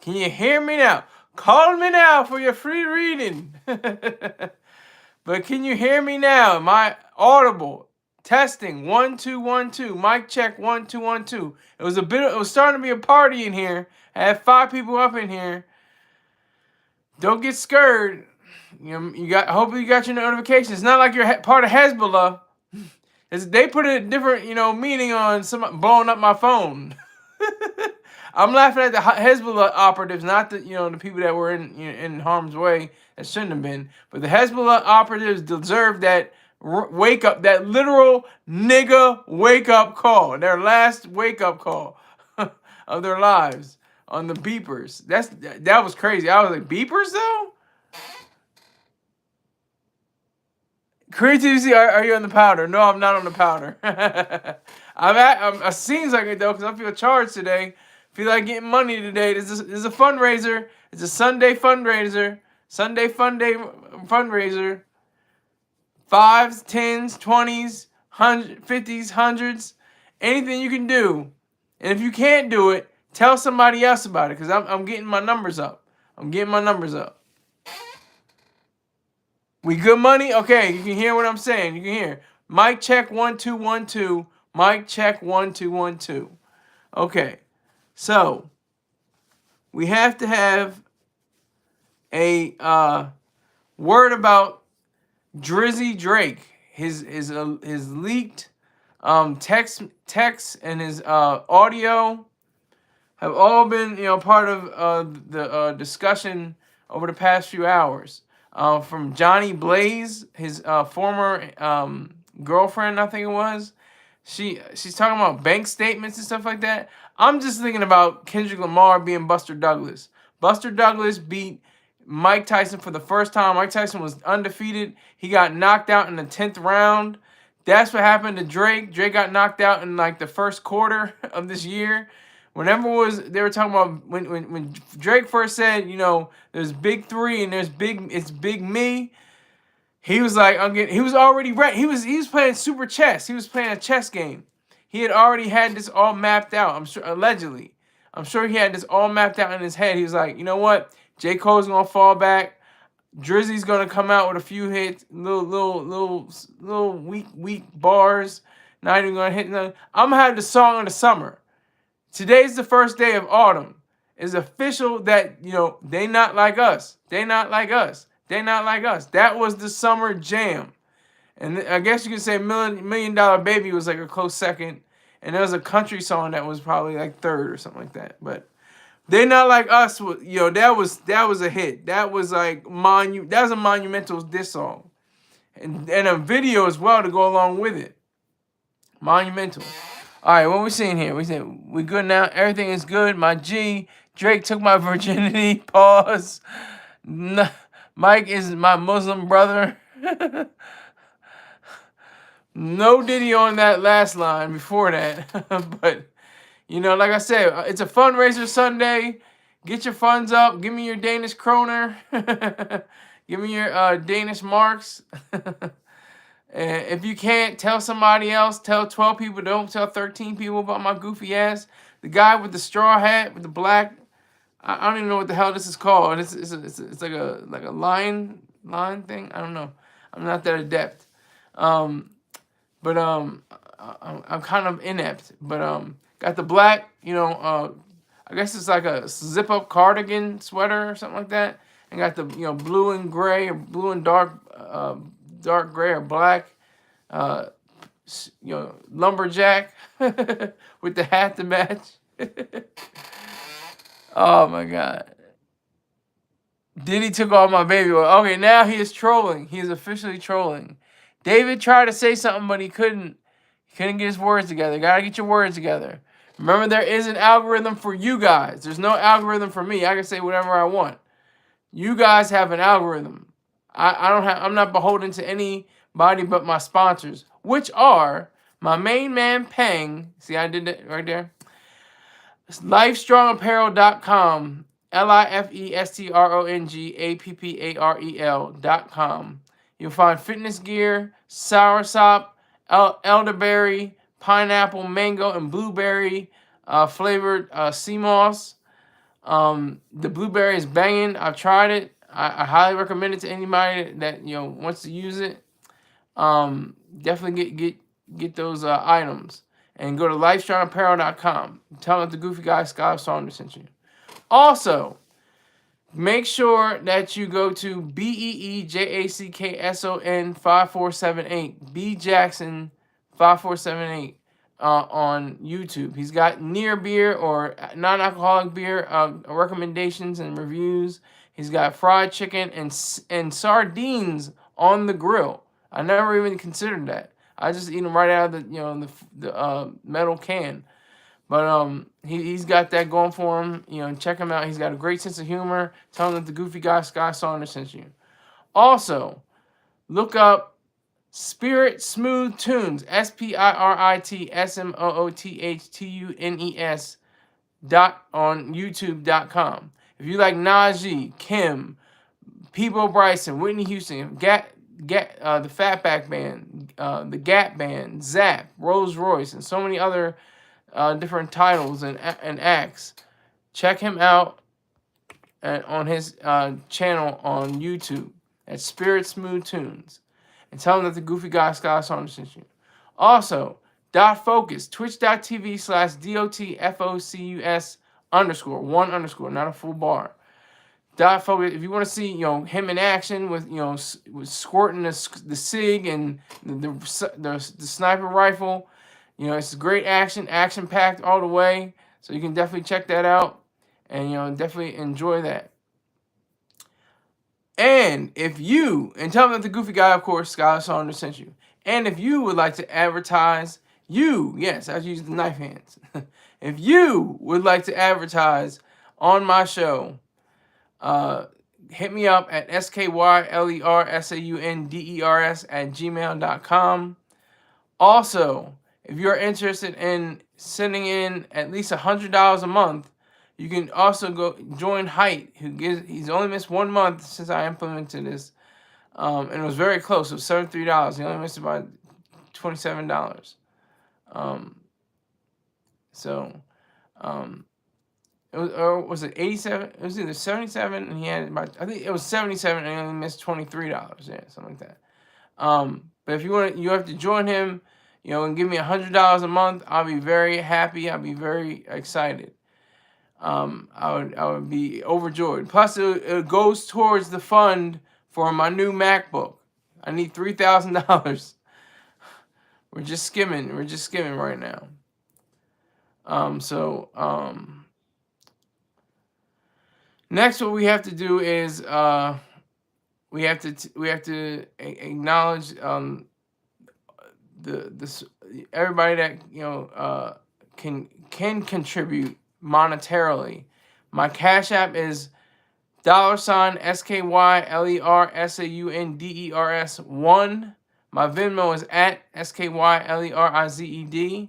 Can you hear me now? Call me now for your free reading. But can you hear me now? My audible testing 1 2 1 2. Mic check 1 2 1 2. It was starting to be a party in here. I had 5 people up in here. Don't get scared. Hopefully you got your notifications. It's not like you're part of Hezbollah. They put a different, meaning on some blowing up my phone. I'm laughing at the Hezbollah operatives, not the people that were in harm's way that shouldn't have been. But the Hezbollah operatives deserve that wake up, that literal nigga wake up call, their last wake up call of their lives on the beepers. That was crazy. I was like, beepers though? Creativity, are you on the powder? No, I'm not on the powder. It seems like it though, because I feel charged today. Feel like getting money today. This is a fundraiser. It's a Sunday fundraiser. Sunday fun day fundraiser. 5s, 10s, 20s, 50s, 100s. Anything you can do. And if you can't do it, tell somebody else about it, because I'm getting my numbers up. I'm getting my numbers up. We good money? Okay, you can hear what I'm saying. You can hear. Mic check 1 2 1 2. Mic check 1 2 1 2. Okay. So, we have to have a word about Drizzy Drake. His leaked text and his audio have all been part of the discussion over the past few hours. From Johnny Blaze, his former girlfriend, I think it was. She's talking about bank statements and stuff like that. I'm just thinking about Kendrick Lamar being Buster Douglas. Buster Douglas beat Mike Tyson for the first time. Mike Tyson was undefeated. He got knocked out in the 10th round. That's what happened to Drake. Drake got knocked out in like the first quarter of this year. Whenever they were talking about when Drake first said, there's big 3 and it's big me. He was like, he was already ready. He was playing super chess. He was playing a chess game. He had already had this all mapped out. I'm sure, allegedly. I'm sure he had this all mapped out in his head. He was like, you know what? J. Cole's gonna fall back. Drizzy's gonna come out with a few hits, little weak bars. Not even gonna hit nothing. I'm gonna have the song of the summer. Today's the first day of autumn. It's official that, they not like us. They not like us. They not like us. That was the summer jam. And I guess you could say Million Dollar Baby was like a close second. And there was a country song that was probably like third or something like that. But They Not Like Us, that was a hit. That was like that was a monumental diss song. And a video as well to go along with it. Monumental. All right, what we seeing here? We good now. Everything is good. My G. Drake took my virginity. Pause. Mike is my Muslim brother. No Diddy on that last line before that. But, like I said, it's a fundraiser Sunday. Get your funds up. Give me your Danish kroner. Give me your Danish marks. And if you can't, tell somebody else. Tell 12 people. Don't tell 13 people about my goofy ass. The guy with the straw hat with the black. I don't even know what the hell this is called. It's like a line thing. I don't know. I'm not that adept. But I'm kind of inept. But got the black. I guess it's like a zip up cardigan sweater or something like that. And got the blue and gray or blue and dark gray or black, lumberjack with the hat to match. Oh my God. Diddy took all my baby oil. Okay, now he is trolling. He is officially trolling. David tried to say something, but he couldn't. He couldn't get his words together. Gotta get your words together. Remember, there is an algorithm for you guys. There's no algorithm for me. I can say whatever I want. You guys have an algorithm. I'm not beholden to anybody but my sponsors, which are my main man Peng. See, I did that right there. LifeStrongApparel.com. LifeStrongApparel.com. You'll find fitness gear, soursop, elderberry, pineapple, mango, and blueberry flavored sea moss. The blueberry is banging. I've tried it. I highly recommend it to anybody that wants to use it. Definitely get those items and go to lifestrongapparel.com. Tell them that the Goofy Guy Scott Saunders sent you. Also, make sure that you go to BEEJACKSON 5478 B Jackson 5478 on YouTube. He's got near beer or non-alcoholic beer recommendations and reviews. He's got fried chicken and sardines on the grill. I never even considered that. I just eat them right out of the metal can. But he's got that going for him. Check him out. He's got a great sense of humor. Tell him that the Goofy Guy Sky Saunders sent you. Also, look up Spirit Smooth Tunes, SPIRITSMOOTHTUNES on YouTube.com. If you like Najee, Kim, Peebo Bryson, Whitney Houston, the Fatback Band, the Gap Band, Zap, Rolls Royce, and so many other different titles and acts, check him out on his channel on YouTube at Spirit Smooth Tunes, and tell him that the Goofy Guy Scott Saunders sent you. Also, Dot Focus, twitch.tv/DOTFOCUS _1 _, not a full bar. Dot Focus, if you want to see him in action with with squirting the SIG and the sniper rifle, it's great action packed all the way. So you can definitely check that out and definitely enjoy that. And tell them that the Goofy Guy, of course, Skylar Saunders sent you. And if you would like to advertise, yes, I use the knife hands. If you would like to advertise on my show, hit me up at skyrlersaunders@gmail.com. Also, if you're interested in sending in at least $100 a month, you can also go join Height, he's only missed 1 month since I implemented this. And it was very close. It was $73. He only missed about $27. It was, or was it 87? It was either 77 and he had about, I think it was 77 and he only missed $23. Yeah, something like that. But if you want to, you have to join him, and give me $100 a month. I'll be very happy. I'll be very excited. I would be overjoyed. Plus, it goes towards the fund for my new MacBook. I need $3,000. We're just skimming. We're just skimming right now. Next, what we have to do is we have to acknowledge everybody that can contribute monetarily. My Cash App is $SKYLERSAUNDERS1. My Venmo is at SKYLERIZED.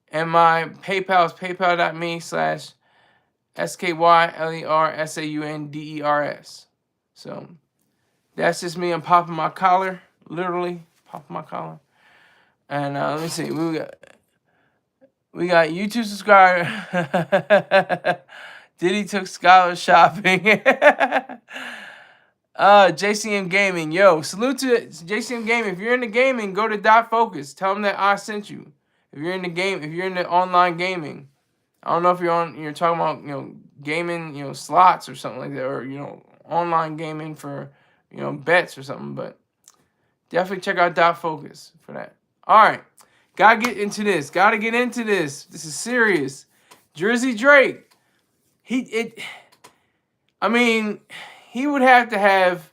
And my PayPal is paypal.me/SKYLERSAUNDERS. So that's just me. I'm popping my collar, literally popping my collar. And let me see. We got YouTube subscriber. Diddy took Scholar shopping. JCM Gaming. Yo, salute to JCM Gaming. If you're into gaming, go to Dot Focus. Tell them that I sent you. If you're into online gaming. I don't know if you're talking about, gaming, slots or something like that, or, online gaming for, bets or something, but definitely check out Dot Focus for that. All right. Gotta get into this. This is serious. Drizzy Drake. He would have to have,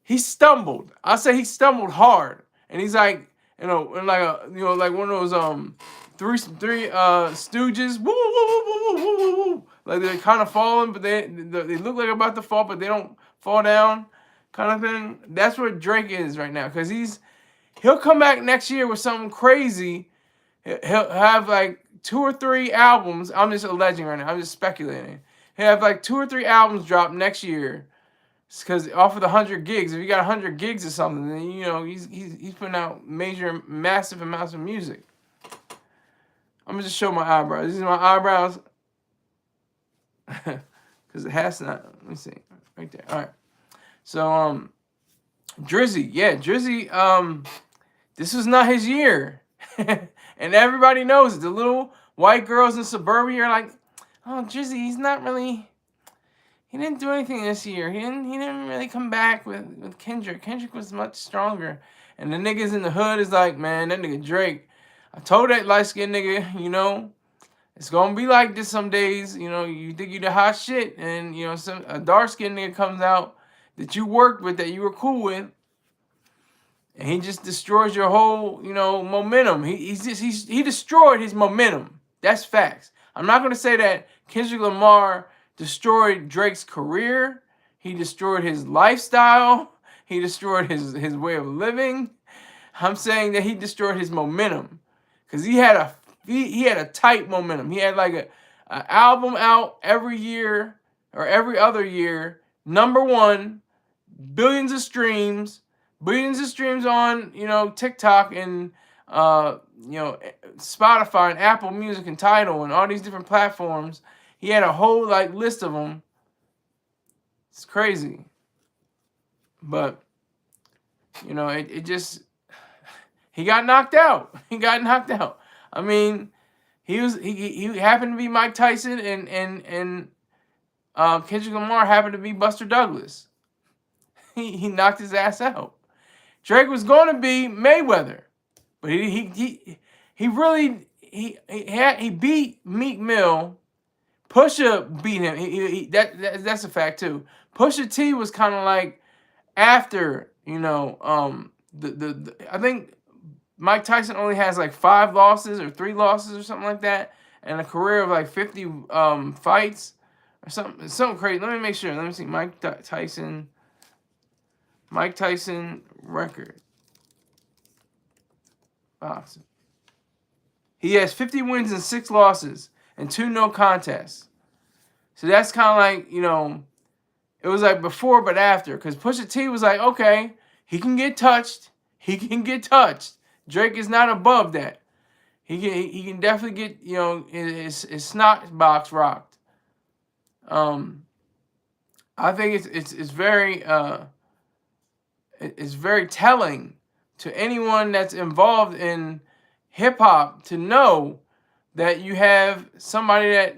he stumbled. I'll say he stumbled hard. And he's like, like one of those three stooges. Woo, woo, woo, woo, woo, woo, woo. Like they're kind of falling, but they look like they're about to fall, but they don't fall down, kind of thing. That's what Drake is right now, because he'll come back next year with something crazy. He'll have like 2 or 3 albums. I'm just alleging right now. I'm just speculating. He'll have like 2 or 3 albums drop next year. Because off of the 100 gigs, if you got 100 gigs or something, then he's putting out massive amounts of music. I'm gonna just show my eyebrows. These are my eyebrows. because it has not. Let me see, right there. All right. So Drizzy, yeah, Drizzy. This was not his year, and everybody knows it. The little white girls in suburbia are like, "Oh, Drizzy, he's not really. He didn't do anything this year. He didn't really come back with Kendrick. Kendrick was much stronger." And the niggas in the hood is like, "Man, that nigga Drake. I told that light skinned nigga, it's gonna be like this some days. You think you the hot shit, and a dark skinned nigga comes out that you worked with, that you were cool with, and he just destroys your whole, momentum. He destroyed his momentum. That's facts. I'm not gonna say that Kendrick Lamar destroyed Drake's career. He destroyed his lifestyle. He destroyed his way of living. I'm saying that he destroyed his momentum, because he had a tight momentum. He had like a album out every year or every other year, #1, billions of streams on TikTok and Spotify and Apple Music and Tidal and all these different platforms. He had a whole list of them. It's crazy, but it just, he got knocked out. He got knocked out. I mean, he happened to be Mike Tyson, and Kendrick Lamar happened to be Buster Douglas. He knocked his ass out. Drake was going to be Mayweather, but he beat Meek Mill. Pusha beat him. That's a fact too. Pusha T was kind of like after I think Mike Tyson only has like 5 losses or 3 losses or something like that, and a career of like 50 fights or something crazy. Let me make sure. Let me see Mike Tyson record boxing. He has 50 wins and 6 losses and 2 no contests. So that's kind of like, it was like before but after, because Pusha T was like, okay, he can get touched. He can get touched. Drake is not above that. He can definitely get his snot box rocked. I think it's very telling to anyone that's involved in hip hop to know that you have somebody that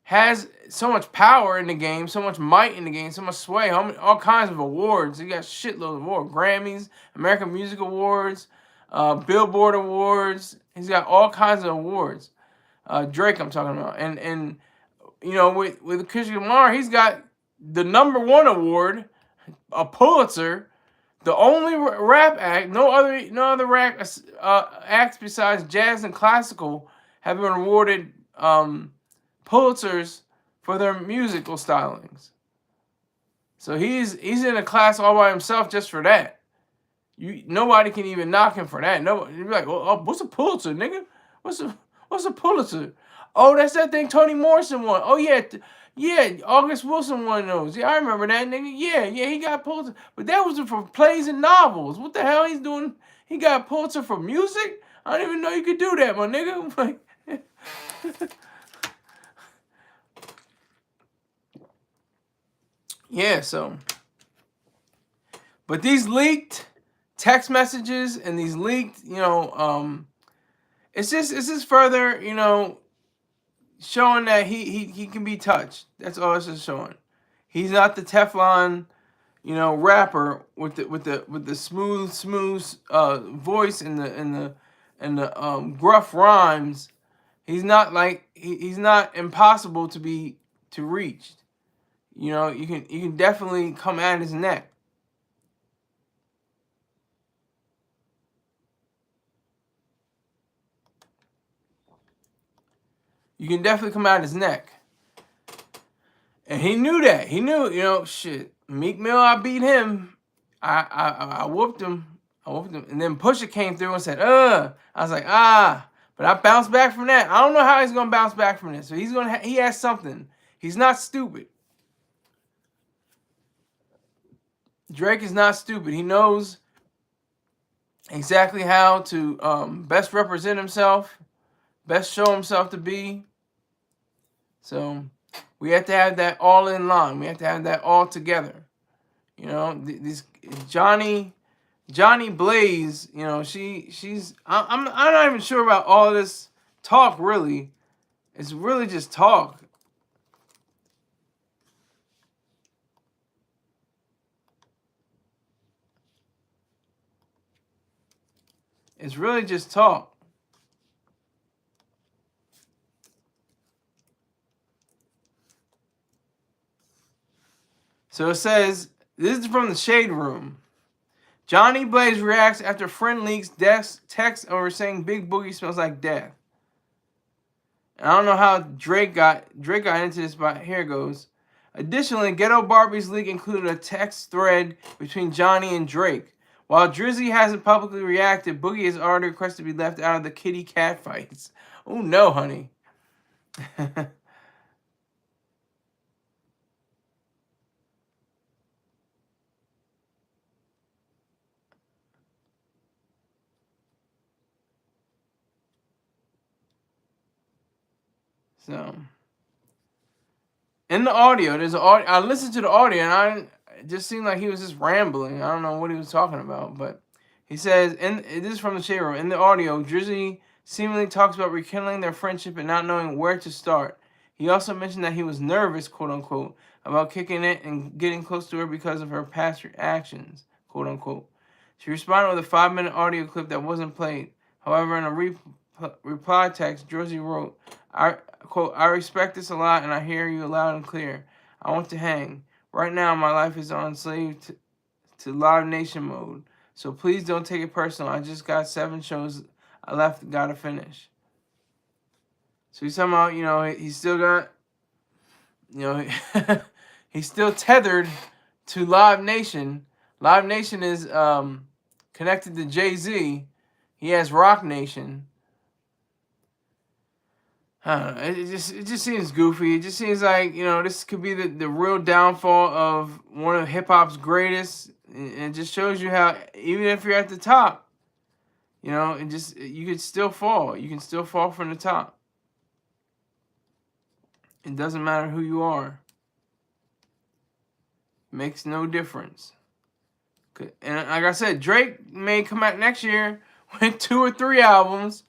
has so much power in the game, so much might in the game, so much sway, all kinds of awards. He got shitloads of awards, Grammys, American Music Awards, Billboard Awards. He's got all kinds of awards. Drake, I'm talking about, and with Kendrick Lamar, he's got the #1 award, a Pulitzer, the only rap act. No other rap acts besides jazz and classical have been awarded Pulitzers for their musical stylings. So he's in a class all by himself just for that. Nobody can even knock him for that. No, you'd be like, oh, what's a Pulitzer, nigga? What's a Pulitzer? Oh, that's that thing Toni Morrison won. Oh yeah, August Wilson won those. Yeah, I remember that, nigga. Yeah, he got Pulitzer, but that was for plays and novels. What the hell he's doing? He got Pulitzer for music? I didn't even know you could do that, my nigga. Like, yeah, so, but these leaked text messages and these leaked, it's just further, showing that he can be touched. That's all it's just showing. He's not the Teflon, rapper with the smooth voice and the gruff rhymes. He's not like he's not impossible to reach. You can definitely come at his neck. You can definitely come out his neck. And he knew that. He knew, shit. Meek Mill, I beat him. I whooped him. And then Pusha came through and said, I was like, but I bounced back from that. I don't know how he's gonna bounce back from this. So he has something. He's not stupid. Drake is not stupid. He knows exactly how to best represent himself, best show himself to be. So We have to have that all in line. We have to have that all together. You know, this Johnny Blaze. You know, I'm not even sure about all this talk. Really, it's really just talk. It's really just talk. So it says, this is from the Shade Room. Johnny Blaze reacts after friend leaks text over saying Big Boogie smells like death. And I don't know how Drake got into this, but here it goes. Additionally, Ghetto Barbie's leak included a text thread between Johnny and Drake. While Drizzy hasn't publicly reacted, Boogie has already requested to be left out of the kitty cat fights. Oh no, honey. So, in the audio, there's an audio. I listened to the audio, and it just seemed like he was just rambling. I don't know what he was talking about, but he says, this is from the Shade Room. In the audio, Drizzy seemingly talks about rekindling their friendship and not knowing where to start. He also mentioned that he was nervous, quote unquote, about kicking it and getting close to her because of her past actions, quote unquote. She responded with a 5-minute audio clip that wasn't played. However, in a reply text, Drizzy wrote, quote, I respect this a lot and I hear you loud and clear. I want to hang. Right now, my life is on slave to Live Nation mode. So please don't take it personal. I just got 7 shows I left, gotta finish. So he's talking about, you know, he's still got, you know, he's still tethered to Live Nation. Live Nation is connected to Jay-Z. He has Rock Nation. I don't know. It just seems goofy. It just seems like, you know, this could be the real downfall of one of hip hop's greatest. And it just shows you how even if you're at the top, you know, you could still fall. You can still fall from the top. It doesn't matter who you are. It makes no difference. And like I said, Drake may come out next year with 2 or 3 albums.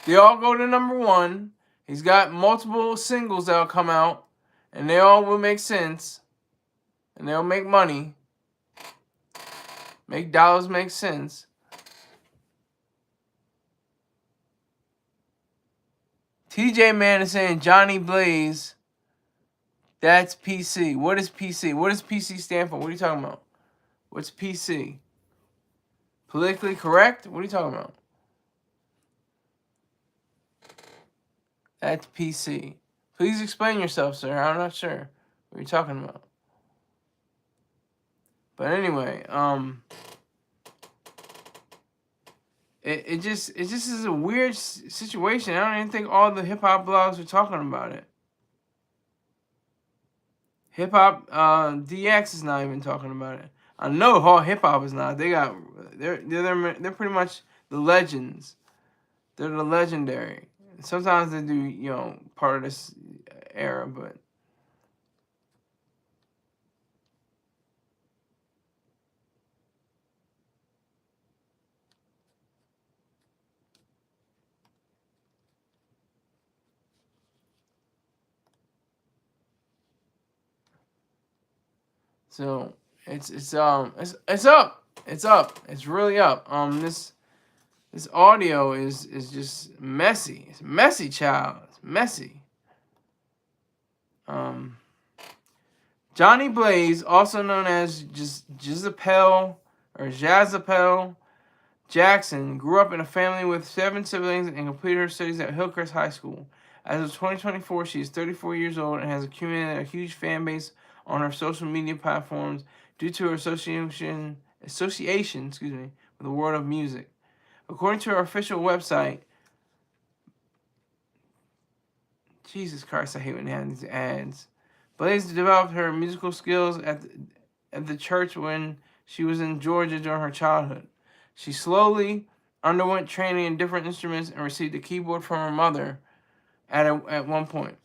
They all go to #1. He's got multiple singles that'll come out, and they all will make sense, and they'll make money, make dollars, make sense. TJ Man is saying Johnny Blaze, that's PC. What is PC? What does PC stand for? What are you talking about? What's PC? Politically correct? What are you talking about? That's PC. Please explain yourself, sir. I'm not sure what you're talking about. But anyway, it just is a weird situation. I don't even think all the hip hop blogs are talking about it. Hip hop DX is not even talking about it. I know all hip hop is not. They're pretty much the legends. They're the legendary. Sometimes they do, you know, part of this era, but so it's up. It's up. It's really up. This audio is just messy. It's messy, child. It's messy. Johnny Blaze, also known as Jizapel or Jazapel Jackson, grew up in a family with 7 siblings and completed her studies at Hillcrest High School. As of 2024, she is 34 years old and has accumulated a huge fan base on her social media platforms due to her association with the world of music. According to her official website, Jesus Christ, I hate when they have these ads. Blaze developed her musical skills at the church when she was in Georgia during her childhood. She slowly underwent training in different instruments and received a keyboard from her mother at one point.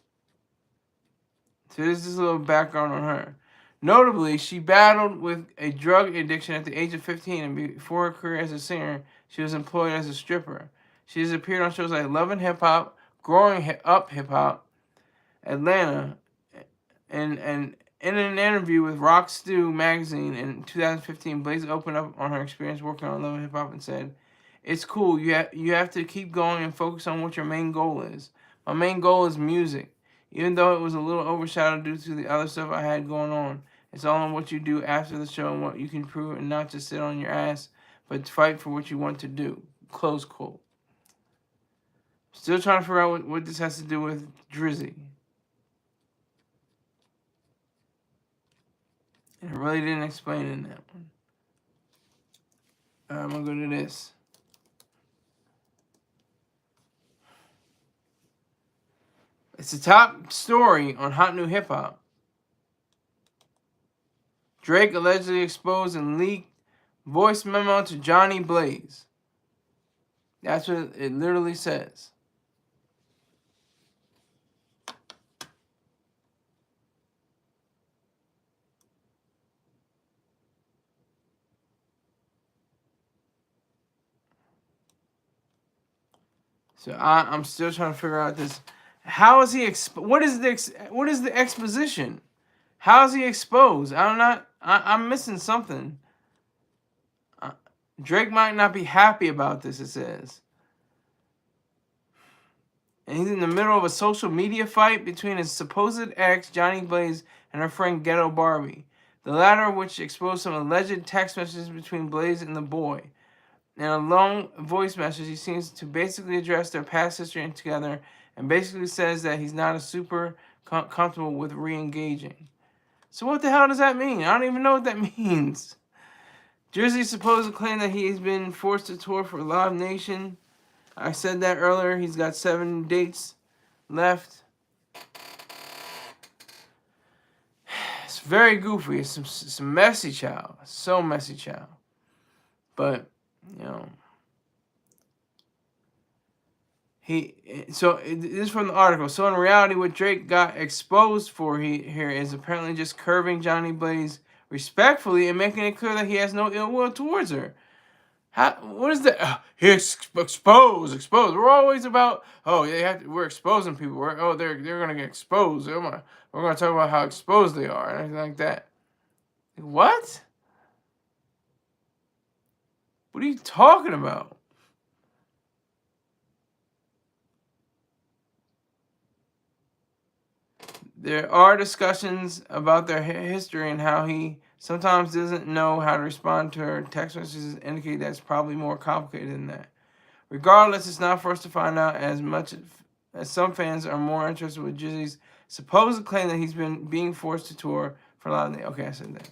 So this is a little background on her. Notably, she battled with a drug addiction at the age of 15, and before her career as a singer, she was employed as a stripper. She has appeared on shows like Love and Hip Hop, Growing Up Hip Hop, Atlanta, and in an interview with Rock Stew magazine in 2015, Blaze opened up on her experience working on Love and Hip Hop and said, "It's cool. You have to keep going and focus on what your main goal is. My main goal is music. Even though it was a little overshadowed due to the other stuff I had going on, it's all on what you do after the show and what you can prove, and not just sit on your ass, but fight for what you want to do." Close quote. Still trying to figure out what this has to do with Drizzy. And it really didn't explain in that one. I'm going to go to this. It's the top story on Hot New Hip Hop. Drake allegedly exposed and leaked voice memo to Jhonni Blaze. That's what it literally says. So I'm still trying to figure out this. How is he? What is the exposition? How is he exposed? I'm missing something. Drake might not be happy about this. It says, and he's in the middle of a social media fight between his supposed ex Jhonni Blaze and her friend Ghetto Barbie. The latter of which exposed some alleged text messages between Blaze and the boy. In a long voice message, he seems to basically address their past history together, and basically says that he's not a super comfortable with re-engaging. So what the hell does that mean? I don't even know what that means. Drizzy supposedly claimed that he's been forced to tour for Live Nation. I said that earlier. He's got 7 dates left. It's very goofy. It's some messy, child. So messy, child. But you know, this is from the article. So in reality, what Drake got exposed for here is apparently just curving Jhonni Blaze respectfully and making it clear that he has no ill will towards her. What is that? He's exposed. We're always about, we're exposing people. They're gonna get exposed. We're gonna talk about how exposed they are and everything like that. What? What are you talking about? There are discussions about their history and how he sometimes doesn't know how to respond to her text messages indicate that it's probably more complicated than that. Regardless, it's not for us to find out as much as some fans are more interested with Drizzy's supposed claim that he's been being forced to tour for a lot of days. Okay, I said that.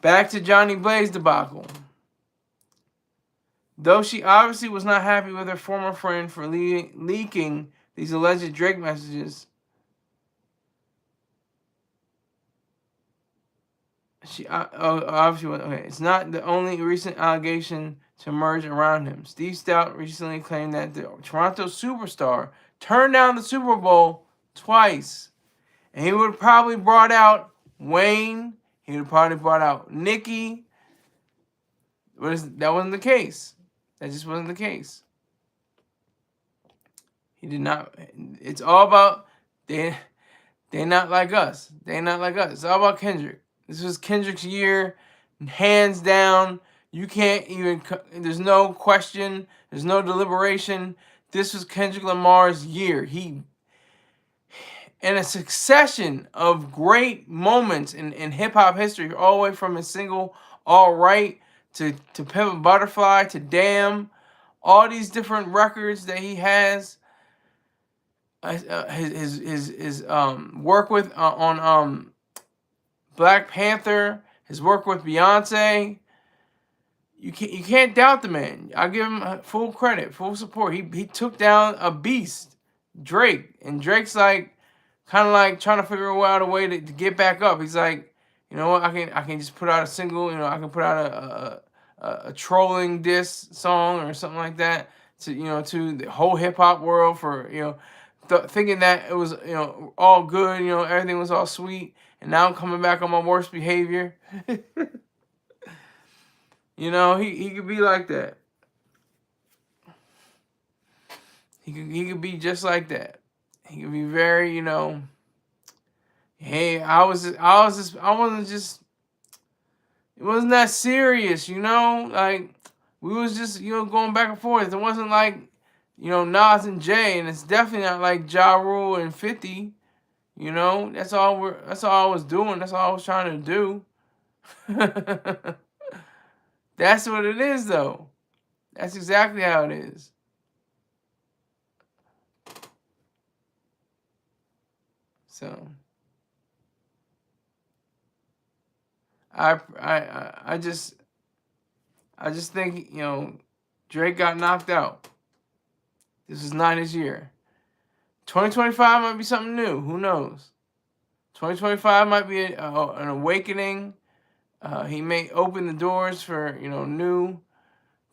Back to Jhonni Blaze debacle. Though she obviously was not happy with her former friend for leaking these alleged Drake messages, she obviously was okay. It's not the only recent allegation to emerge around him. Steve Stout recently claimed that the Toronto superstar turned down the Super Bowl twice, and he would have probably brought out Wayne. He would have probably brought out Nicki. That wasn't the case. That just wasn't the case. He did not. It's all about they're not like us. They're not like us. It's all about Kendrick. This was Kendrick's year, hands down. You can't even. There's no question. There's no deliberation. This was Kendrick Lamar's year. And a succession of great moments in hip hop history, all the way from his single "All Right" to Pimp a Butterfly to Damn, all these different records that he has. His work with on Black Panther, his work with Beyonce. You can't doubt the man. I give him full credit, full support. He took down a beast, Drake, and Drake's like kind of like trying to figure out a way to get back up. He's like, you know what, I can just put out a single. You know, I can put out a trolling diss song or something like that to to the whole hip hop world for thinking that it was all good, everything was all sweet, and now I'm coming back on my worst behavior. He could be like that. He could be just like that. He could be very, hey, I wasn't just, it wasn't that serious, like we was just, going back and forth. It wasn't like, Nas and Jay, and it's definitely not like Ja Rule and 50. That's all I was doing. That's all I was trying to do. That's what it is, though. That's exactly how it is. So I just think Drake got knocked out. This is not his year. 2025 might be something new. Who knows? 2025 might be an awakening. He may open the doors for new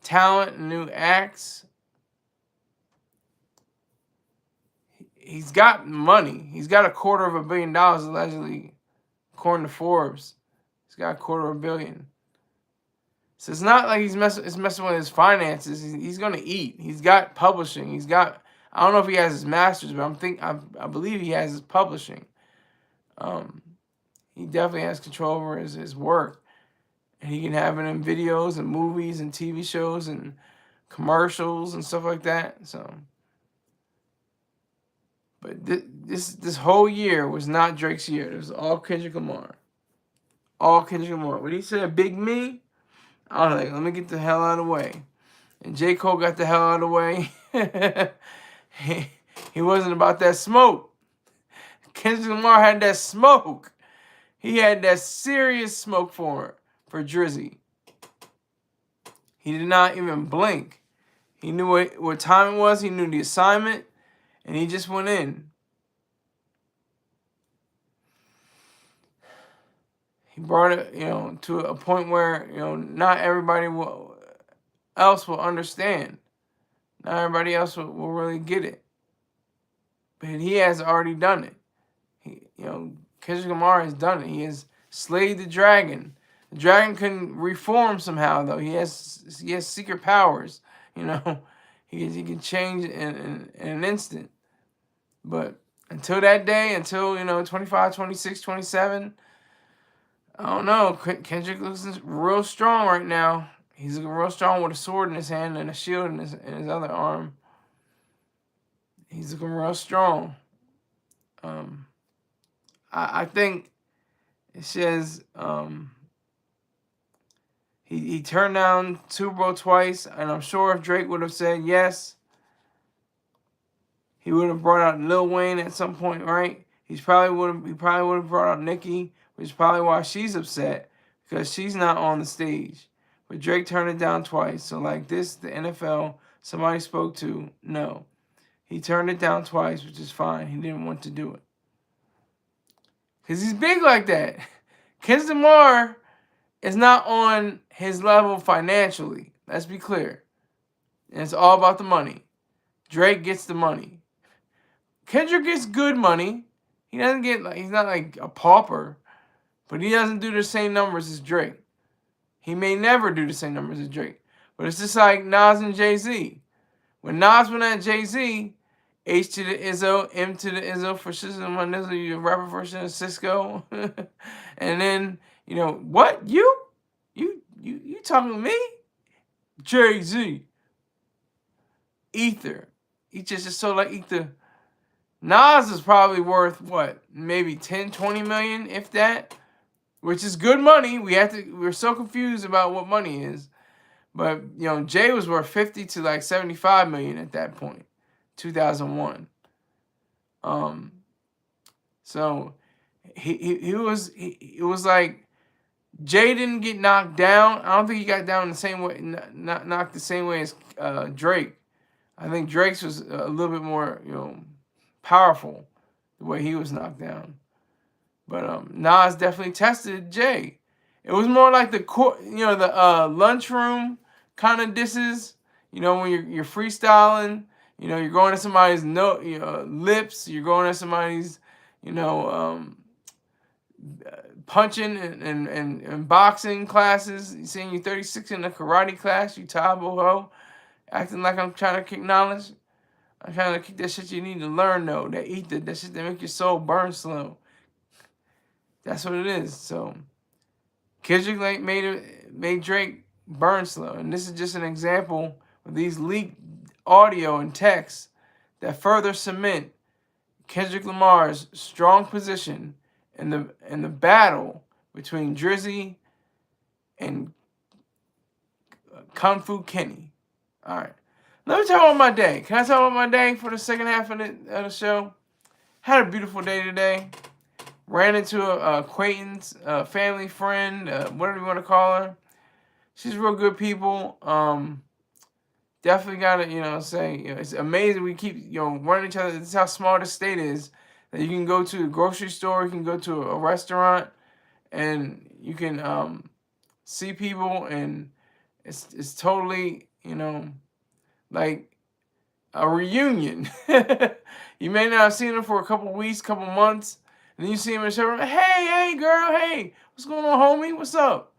talent and new acts. He's got money. He's got $250 million allegedly, according to Forbes. He's got $250 million. So it's not like he's messing with his finances. He's gonna eat. He's got publishing. He's got, I don't know if he has his masters, but I believe he has his publishing. He definitely has control over his work, and he can have it in videos and movies and TV shows and commercials and stuff like that. So, but this whole year was not Drake's year. It was all Kendrick Lamar. All Kendrick Lamar. When he said "Big Me," I was like, let me get the hell out of the way. And J. Cole got the hell out of the way. he wasn't about that smoke. Kendrick Lamar had that smoke. He had that serious smoke for Drizzy. He did not even blink. He knew what time it was. He knew the assignment. And he just went in. He brought it, to a point where, not everybody else will understand. Not everybody else will really get it. But he has already done it. Kendrick Lamar has done it. He has slayed the dragon. The dragon can reform somehow, though. He has secret powers. He can change in an instant. But until that day, until 25, 26, 27, I don't know. Kendrick looks real strong right now. He's looking real strong with a sword in his hand and a shield in his other arm. He's looking real strong. I think it says he turned down Super Bowl twice, and I'm sure if Drake would have said yes, he would have brought out Lil Wayne at some point, right? He probably would have brought out Nicki, which is probably why she's upset, because she's not on the stage. But Drake turned it down twice. So like this, the NFL, somebody spoke to, no. He turned it down twice, which is fine. He didn't want to do it. Because he's big like that. Kendrick Lamar is not on his level financially. Let's be clear. And it's all about the money. Drake gets the money. Kendrick gets good money. He doesn't get, he's not like a pauper. But he doesn't do the same numbers as Drake. He may never do the same numbers as Drake. But it's just like Nas and Jay-Z. When Nas went at Jay-Z, H to the Izzo, M to the Izzo for Shizzle my Nizzle, you rapper version of Cisco. And then, what? You talking to me? Jay-Z. Ether. He just so like Ether. Nas is probably worth, what, maybe 10, 20 million, if that? Which is good money. We're so confused about what money is. But, Jay was worth 50 to like 75 million at that point. 2001. So it was like Jay didn't get knocked down. I don't think he got down the same way, not knocked the same way as Drake. I think Drake's was a little bit more, powerful the way he was knocked down. But Nas definitely tested Jay. It was more like the the lunchroom kind of disses. When you're freestyling. You're going to somebody's lips. You're going to somebody's you know punching and boxing classes. You saying you're 36 in a karate class. You tabo ho, acting like I'm trying to kick knowledge. I'm trying to kick that shit you need to learn though. That ether, that shit that make your soul burn slow. That's what it is. So Kendrick like made Drake burn slow, and this is just an example of these leaked audio and text that further cement Kendrick Lamar's strong position in the battle between Drizzy and Kung Fu Kenny. All right, let me talk about my day. Can I talk about my day for the second half of the show? Had a beautiful day today. Ran into a acquaintance, a family friend, whatever you want to call her. She's real good people. Definitely gotta, say, it's amazing we keep, running each other. This is how small the state is. That you can go to a grocery store, you can go to a restaurant, and you can see people, and it's totally, like a reunion. You may not have seen them for a couple weeks, couple months, and then you see them in the showroom. Hey, girl, hey, what's going on, homie? What's up?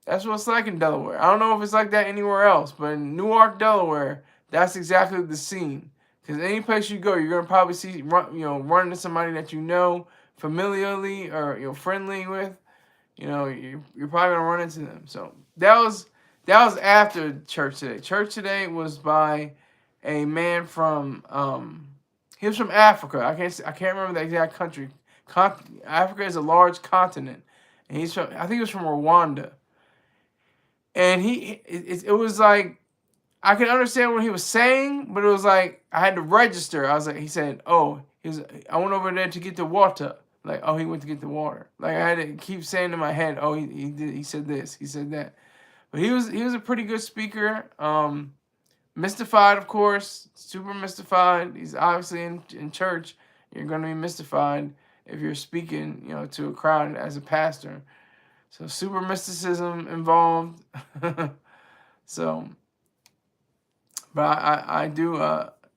That's what it's like in Delaware. I don't know if it's like that anywhere else, but in Newark, Delaware, that's exactly the scene. Because any place you go, you're gonna probably see run into somebody that you know familiarly or friendly with. You're probably gonna run into them. So that was after church today. Church today was by a man from he was from Africa. I can't remember the exact country. Africa is a large continent, and I think he was from Rwanda. And it was like, I could understand what he was saying, but it was like, I had to register. I was like, he said, I went over there to get the water. Like, oh, he went to get the water. Like, I had to keep saying in my head, oh, he said this, he said that. But he was a pretty good speaker. Mystified, of course, super mystified. He's obviously in church. You're going to be mystified if you're speaking, to a crowd as a pastor. So super mysticism involved. So, but I do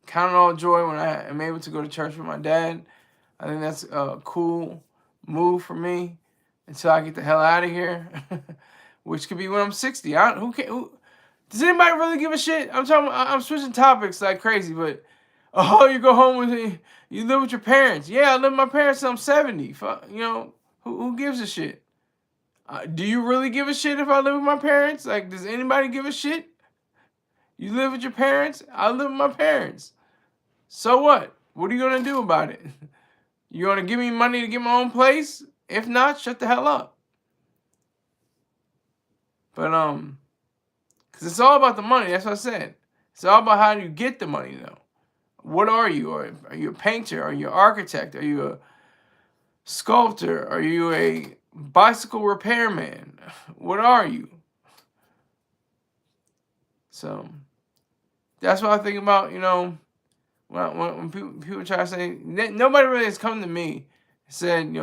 count it all joy when I am able to go to church with my dad. I think that's a cool move for me until I get the hell out of here, which could be when I'm 60. Does anybody really give a shit? I'm switching topics like crazy, but you go home with you live with your parents. Yeah, I live with my parents till I'm 70. Who gives a shit? Do you really give a shit if I live with my parents? Like, does anybody give a shit? You live with your parents? I live with my parents. So what? What are you going to do about it? You going to give me money to get my own place? If not, shut the hell up. But, because it's all about the money. That's what I said. It's all about how you get the money, though. What are you? Are you a painter? Are you an architect? Are you a sculptor? Are you a bicycle repairman? What are you? So that's what I think about, when people try to say, nobody really has come to me and said,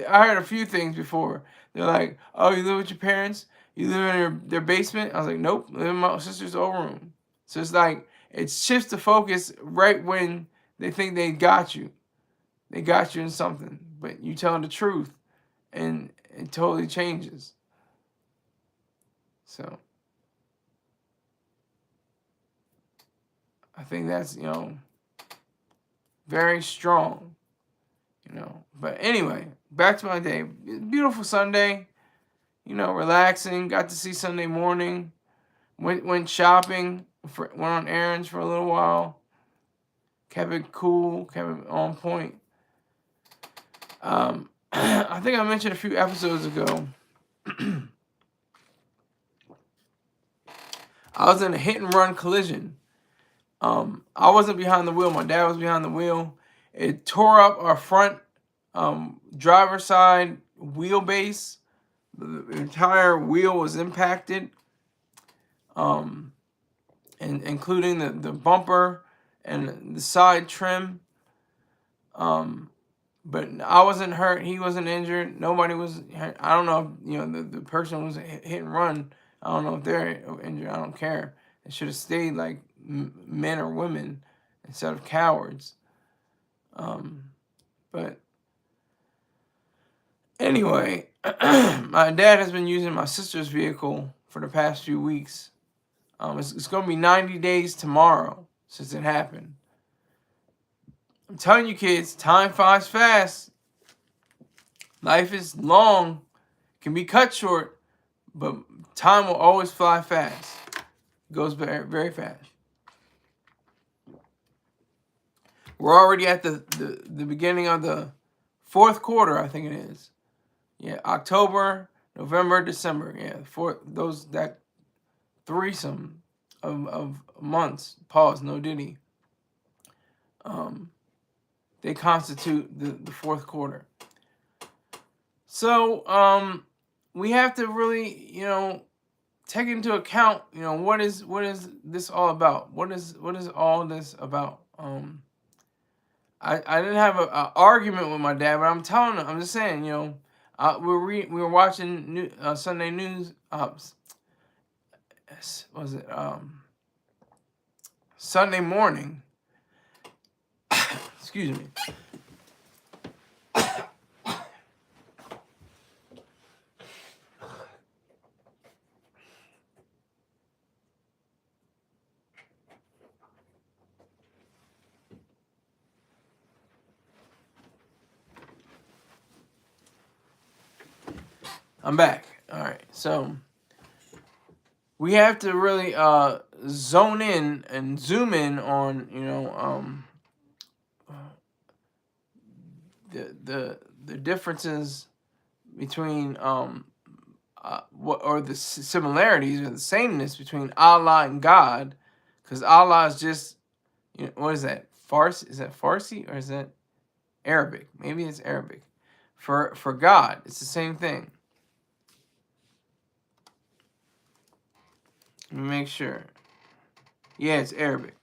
I heard a few things before. They're like, oh, you live with your parents? You live in their basement? I was like, nope, I live in my sister's old room. So it's like, it shifts the focus right when they think they got you. They got you in something, but you tell them the truth, and it totally changes. So I think that's, very strong, But anyway, back to my day. Beautiful Sunday, relaxing. Got to see Sunday morning. Went shopping. Went on errands for a little while. Kept it cool. Kept it on point. I think I mentioned a few episodes ago. I was in a hit and run collision. I wasn't behind the wheel. My dad was behind the wheel. It tore up our front driver's side wheelbase. The entire wheel was impacted, and including the bumper and the side trim. But I wasn't hurt. He wasn't injured. Nobody was. I don't know if, the person was hit and run. I don't know if they're injured. I don't care. It should have stayed like men or women instead of cowards. But anyway, my dad has been using my sister's vehicle for the past few weeks. It's going to be 90 days tomorrow since it happened. I'm telling you kids, time flies fast. Life is long, can be cut short, but time will always fly fast. It goes very, very fast. We're already at the beginning of the fourth quarter, I think it is. Yeah, October, November, December. Yeah, that threesome of months. Pause, no diddy. They constitute the fourth quarter. So we have to really, take into account, what is this all about? What is all this about? I didn't have an argument with my dad, but I'm telling him, I'm just saying, we were watching Sunday news. Was it Sunday morning? Excuse me. I'm back. All right. So we have to really zone in and zoom in on, the differences between what or the similarities or the sameness between Allah and God, because Allah is just, what is that? Farsi? Is that Farsi or is that Arabic? Maybe it's Arabic. For God, it's the same thing. Let me make sure. Yeah, it's Arabic.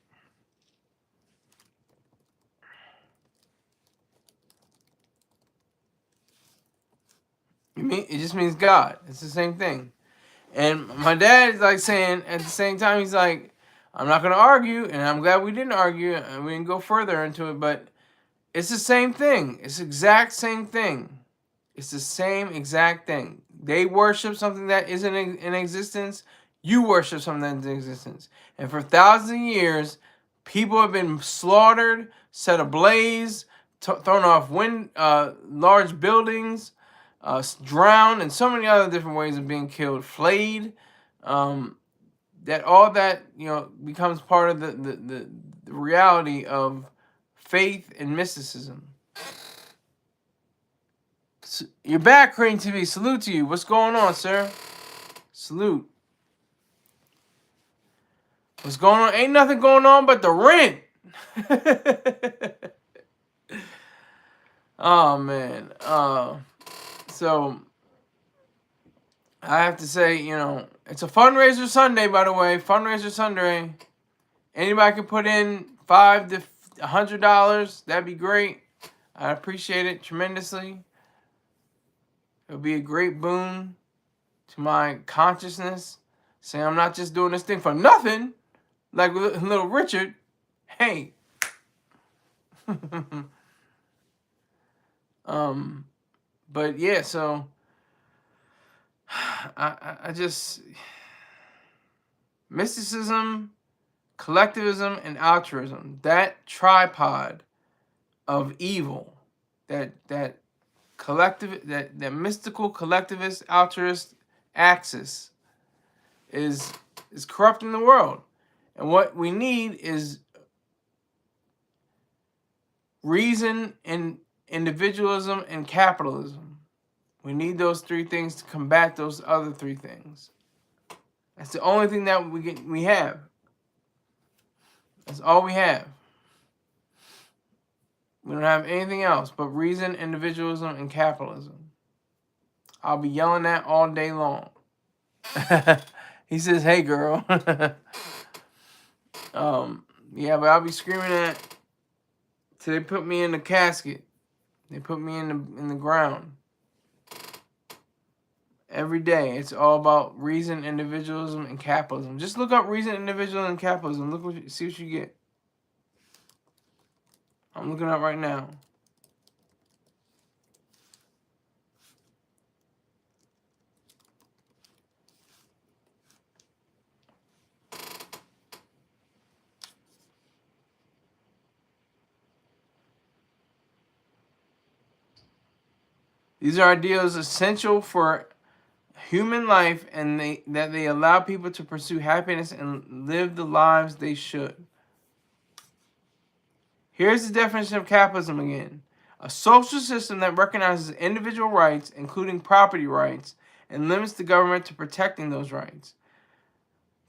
It just means God. It's the same thing. And my dad is like saying at the same time, he's like, I'm not gonna argue, and I'm glad we didn't argue and we didn't go further into it, but it's the same thing. It's the exact same thing. It's the same exact thing. They worship something that isn't in existence. You worship something that's in existence. And for thousands of years, people have been slaughtered, set ablaze, thrown off large buildings, drowned, and so many other different ways of being killed, flayed. That becomes part of the reality of faith and mysticism. You're back, Crane TV. Salute to you. What's going on, sir? Salute. What's going on? Ain't nothing going on but the rent. Oh, man. So, I have to say, it's a fundraiser Sunday, by the way. Fundraiser Sunday. Anybody can put in $5 to $100. That'd be great. I appreciate it tremendously. It'll be a great boon to my consciousness. Saying I'm not just doing this thing for nothing, like little Richard. Hey. But yeah, so I just mysticism, collectivism, and altruism. That tripod of evil, that mystical collectivist altruist axis is corrupting the world. And what we need is reason and individualism and capitalism. We need those three things to combat those other three things. That's the only thing that we have. That's all we have. We don't have anything else but reason, individualism, and capitalism. I'll be yelling that all day long. He says, hey, girl. Yeah, but I'll be screaming that till they put me in the casket. They put me in the ground. Every day, it's all about reason, individualism, and capitalism. Just look up reason, individualism, and capitalism. See what you get. I'm looking up right now. These are ideals essential for human life, and that they allow people to pursue happiness and live the lives they should. Here's the definition of capitalism again. A social system that recognizes individual rights, including property rights, and limits the government to protecting those rights.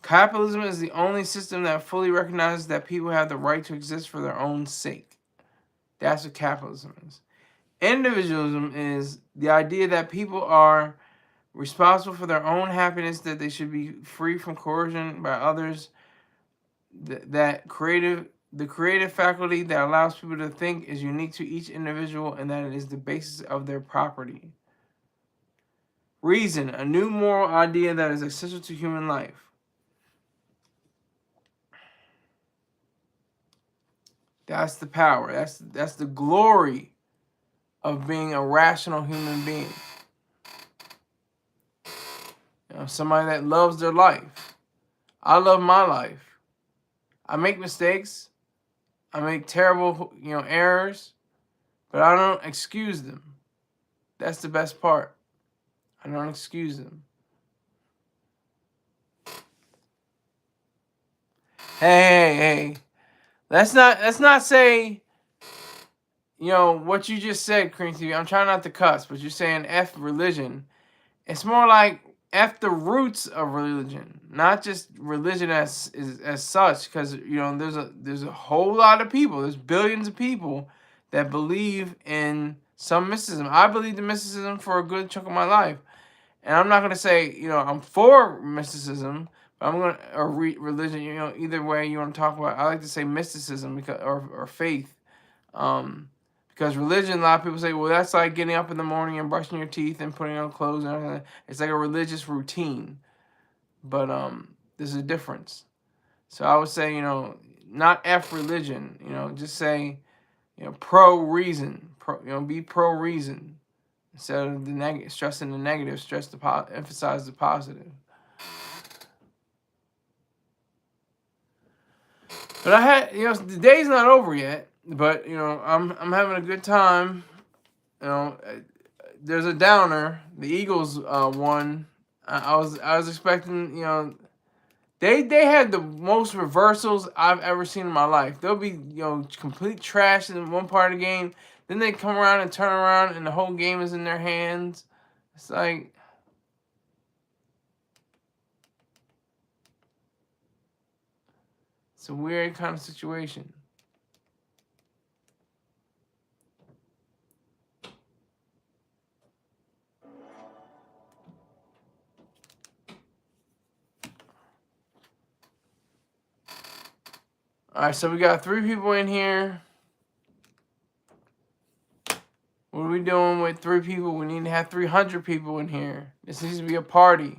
Capitalism is the only system that fully recognizes that people have the right to exist for their own sake. That's what capitalism is. Individualism is the idea that people are responsible for their own happiness, that they should be free from coercion by others, the creative faculty that allows people to think is unique to each individual, and that it is the basis of their property. Reason, a new moral idea that is essential to human life. That's the power. That's the glory of being a rational human being. Somebody that loves their life. I love my life. I make mistakes. I make terrible, errors, but I don't excuse them. That's the best part. I don't excuse them. Hey. Let's not say, what you just said, Cream TV. I'm trying not to cuss, but you're saying F religion. It's more like F the roots of religion, not just religion as such, because there's a whole lot of people, there's billions of people that believe in some mysticism. I believed in mysticism for a good chunk of my life, and I'm not gonna say I'm for mysticism, but I'm gonna or religion. Either way you want to talk about. I like to say mysticism because or faith. Because religion, a lot of people say, well, that's like getting up in the morning and brushing your teeth and putting on clothes and everything. It's like a religious routine. But there's a difference. So I would say, not F religion. Just say, pro reason. Be pro reason instead of the stressing the negative. Emphasize the positive. But I had, the day's not over yet. But I'm having a good time. There's a downer. The Eagles won. I was expecting. They had the most reversals I've ever seen in my life. They'll be complete trash in one part of the game. Then they come around and turn around, and the whole game is in their hands. It's like. It's a weird kind of situation. All right, so we got 3 people in here. What are we doing with 3 people? We need to have 300 people in here. This needs to be a party.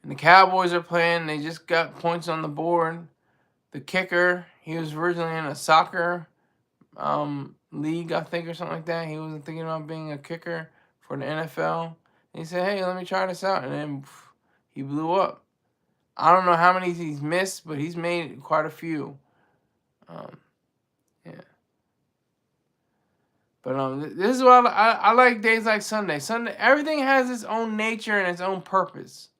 And the Cowboys are playing. They just got points on the board. The kicker, he was originally in a soccer league, I think, or something like that. He wasn't thinking about being a kicker for the NFL. And he said, hey, let me try this out. And then he blew up. I don't know how many he's missed, but he's made quite a few. Yeah. But this is what I like days like Sunday. Sunday, everything has its own nature and its own purpose.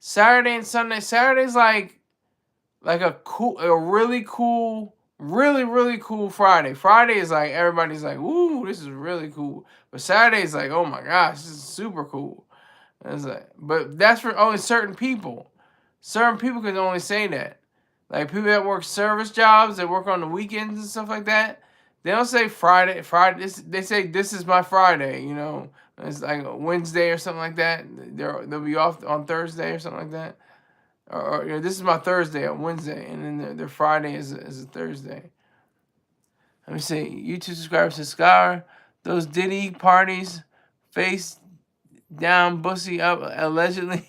Saturday and Sunday. Saturday's like a really cool Friday. Friday is like everybody's like, ooh, this is really cool. But Saturday is like, oh my gosh, this is super cool. It's like, but that's for only certain people. Certain people can only say that. Like people that work service jobs, that work on the weekends and stuff like that, they don't say Friday. They say this is my Friday. It's like a Wednesday or something like that. They'll be off on Thursday or something like that. Or this is my Thursday on Wednesday, and then their Friday is a Thursday. Let me see. YouTube subscriber says, Scar, those Diddy parties, face down, bussy up, allegedly.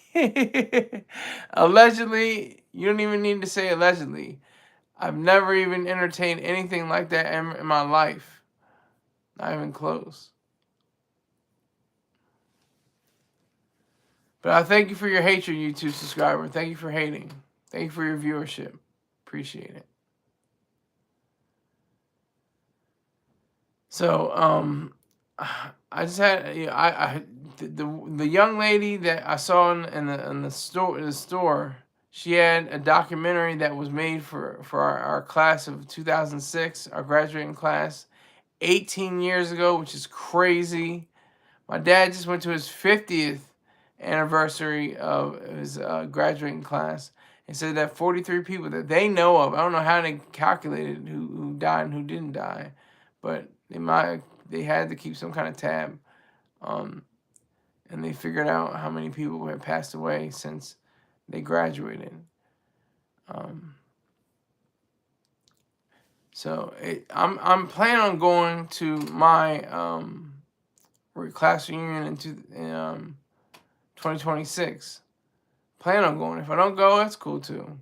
Allegedly, you don't even need to say allegedly. I've never even entertained anything like that in my life. Not even close. But I thank you for your hatred, YouTube subscriber. Thank you for hating. Thank you for your viewership. Appreciate it. So, I just had the young lady that I saw in the store. She had a documentary that was made for our class of 2006, our graduating class, 18 years ago, which is crazy. My dad just went to his 50th anniversary of his graduating class and said that 43 people that they know of, I don't know how they calculated who died and who didn't die, but they had to keep some kind of tab, and they figured out how many people had passed away since they graduated. So I'm planning on going to my class reunion in 2026. Plan on going. If I don't go, that's cool too.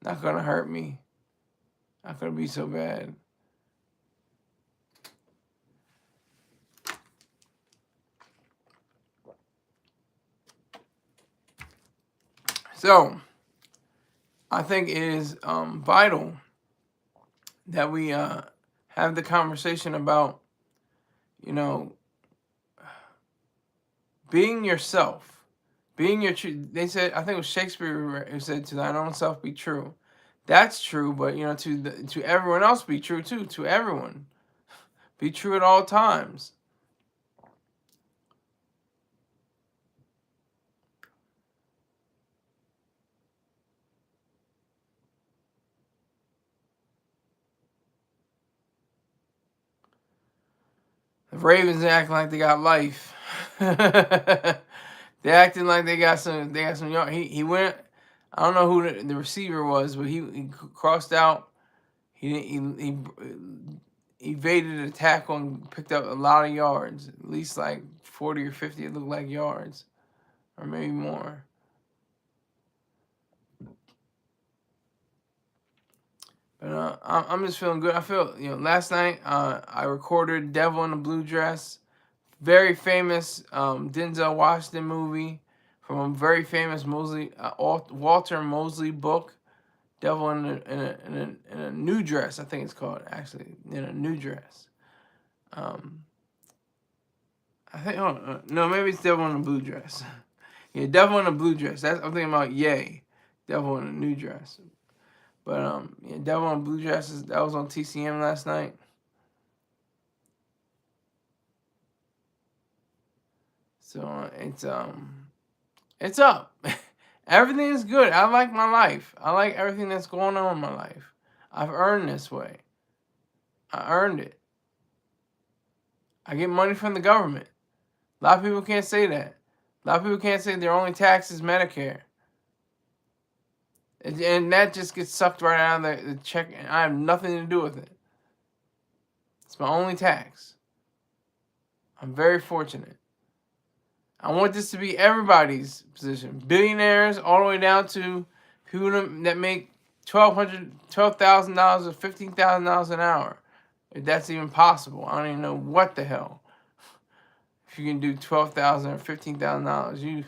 Not gonna hurt me. Not gonna be so bad. So, I think it is vital that we have the conversation about, being yourself, being your true. They said, I think it was Shakespeare who said, "To thine own self be true." That's true, but to everyone else be true too. To everyone, be true at all times. The Ravens acting like they got life. They acting like they got some. They got some. He went. I don't know who the receiver was, but he crossed out. He evaded a tackle and picked up a lot of yards. At least like 40 or 50. It looked like yards, or maybe more. But I'm just feeling good. I feel last night I recorded "Devil in a Blue Dress," very famous Denzel Washington movie from a very famous Walter Mosley book, "Devil in a New Dress." I think it's called, actually, in a new dress. I think no, maybe it's "Devil in a Blue Dress." Yeah, "Devil in a Blue Dress." I'm thinking about Yay, "Devil in a New Dress." But yeah, "Devil in a Blue Dress" that was on TCM last night. So it's up. Everything is good. I like my life. I like everything that's going on in my life. I've earned this way. I earned it. I get money from the government. A lot of people can't say that. A lot of people can't say their only tax is Medicare. And that just gets sucked right out of the check, and I have nothing to do with it. It's my only tax. I'm very fortunate. I want this to be everybody's position. Billionaires all the way down to people that make $12,000 or $15,000 an hour. If that's even possible. I don't even know what the hell. If you can do $12,000 or $15,000,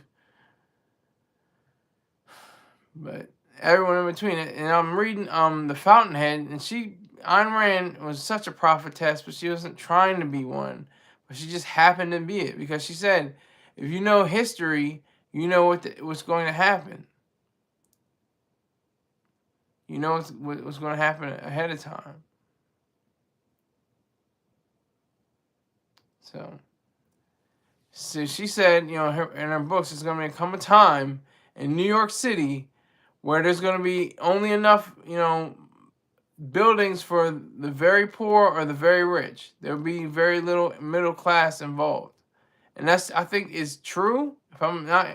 but everyone in between it. And I'm reading The Fountainhead, and Ayn Rand was such a prophetess, but she wasn't trying to be one. But she just happened to be it, because she said, if you know history, you know what's going to happen. You know what's going to happen ahead of time. So she said, in her books, there's going to come a time in New York City where there's going to be only enough, buildings for the very poor or the very rich. There'll be very little middle class involved. and that's, I think, is true. If I'm not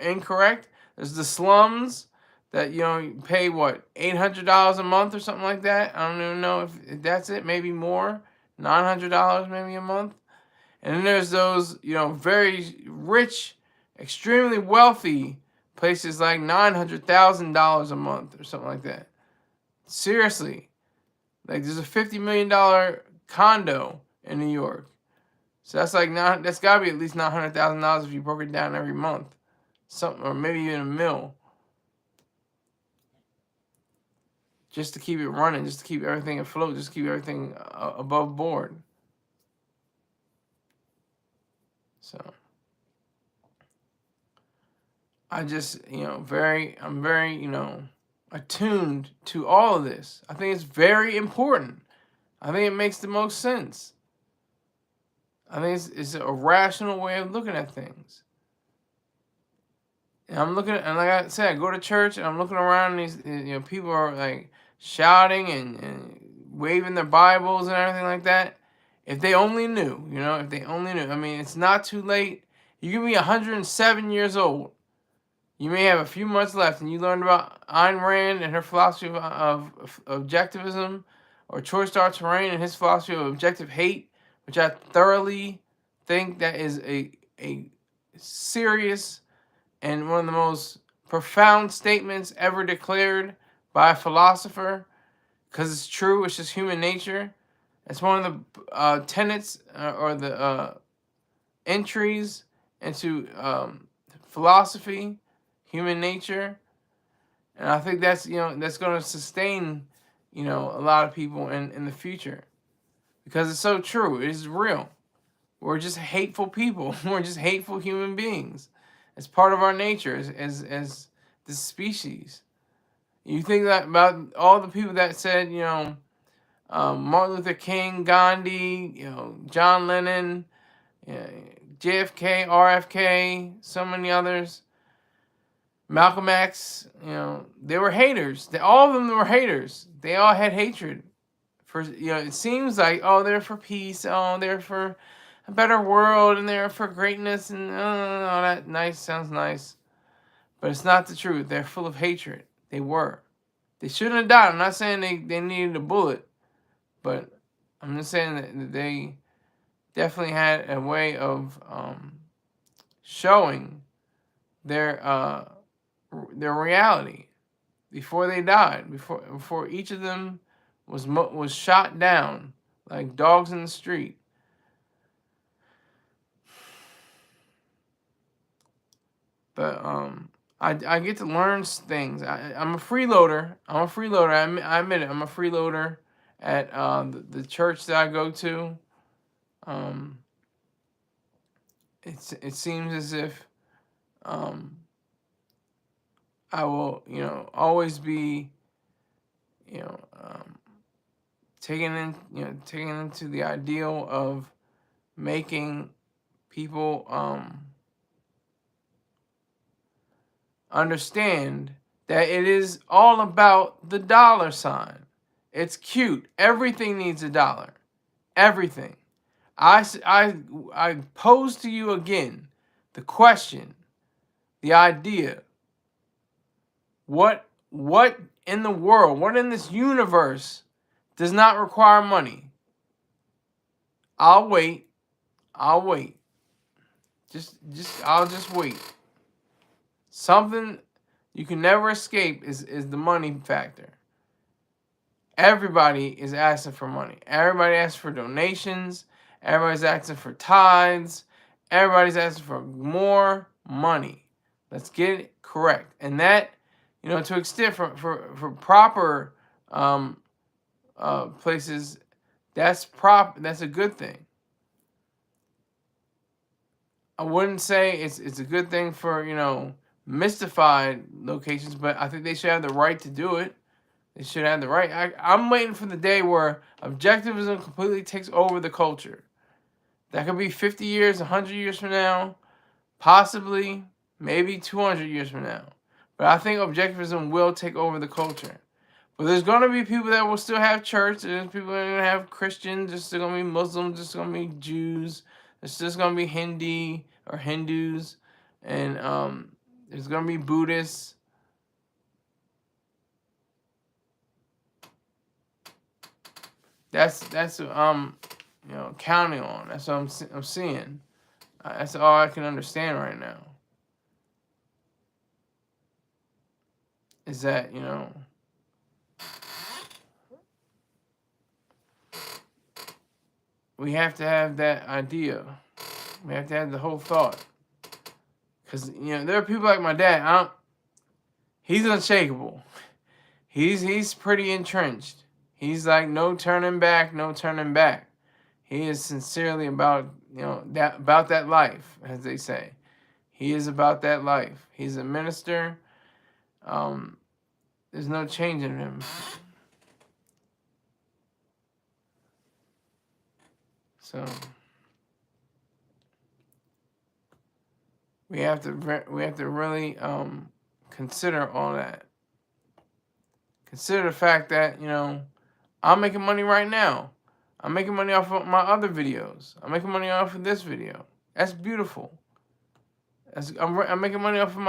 incorrect, there's the slums that, you pay what, $800 a month or something like that. I don't even know if that's it. Maybe more, $900 maybe a month. And then there's those, very rich, extremely wealthy places like $900,000 a month or something like that. Seriously, like there's a $50 million condo in New York. So that's like that's gotta be at least $900,000 if you broke it down every month, something, or maybe even a mil, just to keep it running, just to keep everything afloat, just to keep everything above board. So I just, I'm very, attuned to all of this. I think it's very important. I think it makes the most sense. I think it's a rational way of looking at things. And I'm looking, and like I said, I go to church and I'm looking around, and these, people are like shouting and waving their Bibles and everything like that. If they only knew, if they only knew. I mean, it's not too late. You can be 107 years old. You may have a few months left, and you learned about Ayn Rand and her philosophy of objectivism, or Troy Star Terrain and his philosophy of objective hate, which I thoroughly think that is a serious and one of the most profound statements ever declared by a philosopher, because it's true. It's just human nature. It's one of the tenets or the entries into philosophy, human nature, and I think that's that's going to sustain a lot of people in the future, because it's so true. It is real. We're just hateful people. We're just hateful human beings. It's part of our nature as this species. You think that about all the people that said, Martin Luther King, Gandhi, John Lennon, JFK, RFK, so many others, Malcolm X, they were haters. All of them were haters. They all had hatred. It seems like, oh, they're for peace, oh, they're for a better world, and they're for greatness, and all that nice sounds nice. But it's not the truth. They're full of hatred. They were. They shouldn't have died. I'm not saying they needed a bullet, but I'm just saying that they definitely had a way of showing their reality before they died. Before each of them was shot down like dogs in the street. But I get to learn things. I'm a freeloader. I admit it. I'm a freeloader at the church that I go to. It seems as if I will always be taken into the ideal of making people understand that it is all about the dollar sign. It's cute. Everything needs a dollar. Everything. I pose to you again the question, the idea. What in the world, what in this universe does not require money? I'll wait. I'll wait. I'll just wait. Something you can never escape is the money factor. Everybody is asking for money. Everybody asks for donations. Everybody's asking for tithes. Everybody's asking for more money. Let's get it correct. And that, to extent for proper places, that's a good thing. I wouldn't say it's a good thing for, mystified locations, but I think they should have the right to do it. They should have the right. I'm waiting for the day where objectivism completely takes over the culture. That could be 50 years, 100 years from now, possibly, maybe 200 years from now. But I think objectivism will take over the culture. But there's going to be people that will still have church. There's people that are going to have Christians. There's still going to be Muslims. There's going to be Jews. It's just gonna be Hindi or Hindus, and there's gonna be Buddhists. That's counting on. That's what I'm seeing. That's all I can understand right now. Is that we have to have that idea. We have to have the whole thought. Because there are people like my dad. He's unshakable. He's pretty entrenched. He's like no turning back, no turning back. He is sincerely about that life, as they say. He is about that life. He's a minister. There's no change in him. So we have to really consider all that. Consider the fact that I'm making money right now. I'm making money off of my other videos. I'm making money off of this video. That's beautiful. I'm making money off of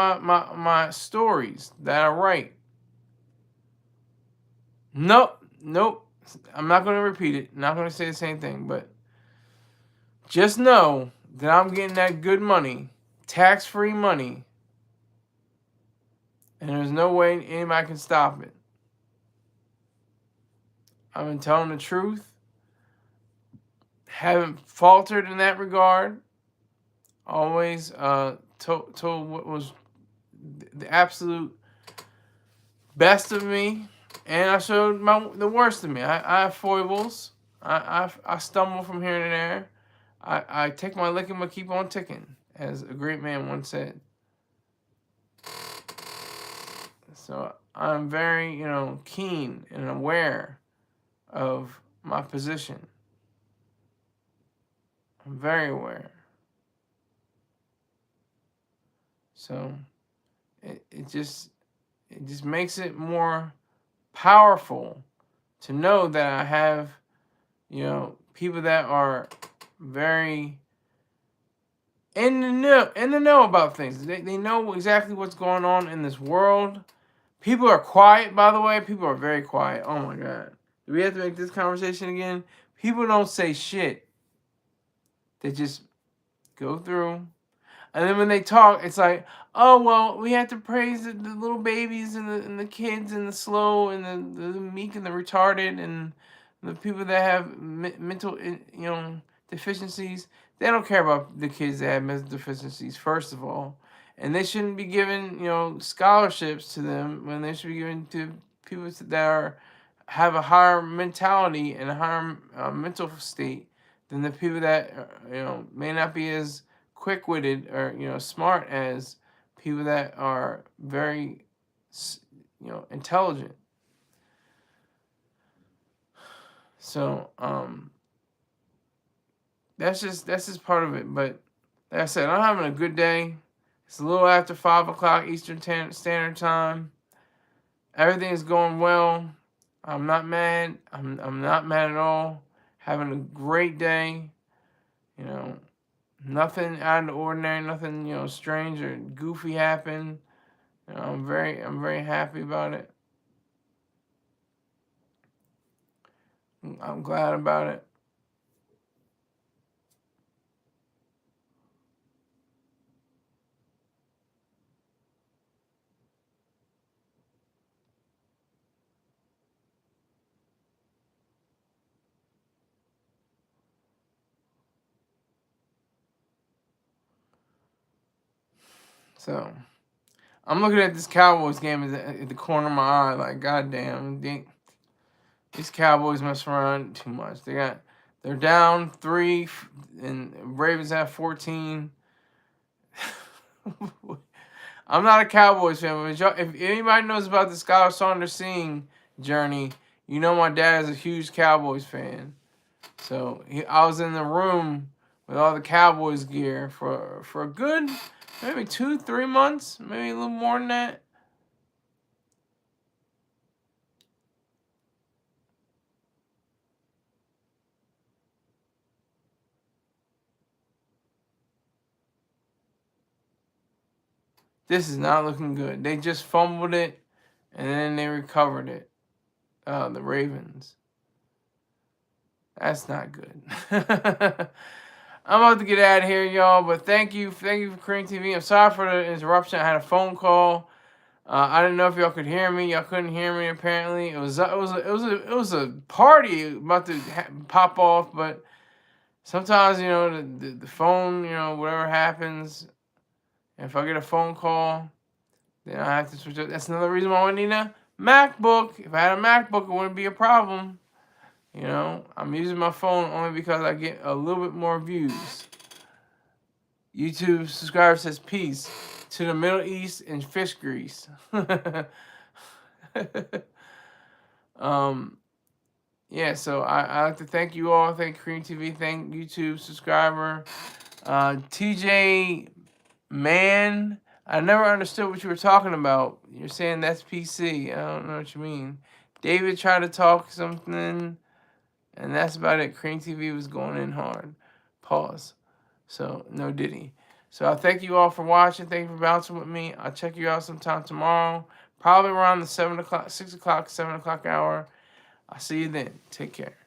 my stories that I write. Nope. I'm not going to repeat it. Not going to say the same thing, but just know that I'm getting that good money, tax-free money, and there's no way anybody can stop it. I've been telling the truth. Haven't faltered in that regard. Always told what was the absolute best of me, and I showed the worst of me. I have foibles. I stumble from here and there. I take my licking but keep on ticking, as a great man once said. So I'm very keen and aware of my position. I'm very aware. So it just makes it more powerful to know that I have people that are very in the know about things. They know exactly what's going on in this world. People are quiet, by the way. People are very quiet. Oh my God. Do we have to make this conversation again? People don't say shit. They just go through. And then when they talk, it's like, oh, well, we have to praise the little babies and the kids and the slow and the meek and the retarded and the people that have mental, deficiencies. They don't care about the kids that have mental deficiencies, first of all. And they shouldn't be given, scholarships to them when they should be given to people that have a higher mentality and a higher mental state than the people that, may not be as quick-witted or smart as people that are very intelligent. So that's just part of it. But like I said, I'm having a good day. It's a little after 5 o'clock Eastern Standard Time. Everything is going well. I'm not mad. I'm not mad at all. Having a great day. Nothing out of the ordinary, nothing strange or goofy happened. I'm very happy about it. I'm glad about it. So I'm looking at this Cowboys game at the corner of my eye, like, goddamn, these Cowboys must run too much. They're down 3, and Ravens have 14. I'm not a Cowboys fan, but if anybody knows about the Skylar Saunders singing journey, my dad is a huge Cowboys fan. So I was in the room with all the Cowboys gear for a good maybe 2-3 months, maybe a little more than that. This is not looking good. They just fumbled it, and then they recovered it. The Ravens. That's not good. I'm about to get out of here, y'all. But thank you for Korean TV. I'm sorry for the interruption. I had a phone call. I didn't know if y'all could hear me. Y'all couldn't hear me. Apparently, it was a party about to pop off. But sometimes, you know, the phone, you know, whatever happens. If I get a phone call, then I have to switch up. That's another reason why I need a MacBook. If I had a MacBook, it wouldn't be a problem. You know, I'm using my phone only because I get a little bit more views. YouTube subscriber says peace to the Middle East and fish grease. Yeah, so I like to thank you all. Thank Korean TV. Thank YouTube subscriber. TJ Man, I never understood what you were talking about. You're saying that's PC. I don't know what you mean. David tried to talk something. And that's about it. Cream TV was going in hard. Pause. So, no Diddy. So, I thank you all for watching. Thank you for bouncing with me. I'll check you out sometime tomorrow. Probably around the 6 o'clock, 7 o'clock hour. I'll see you then. Take care.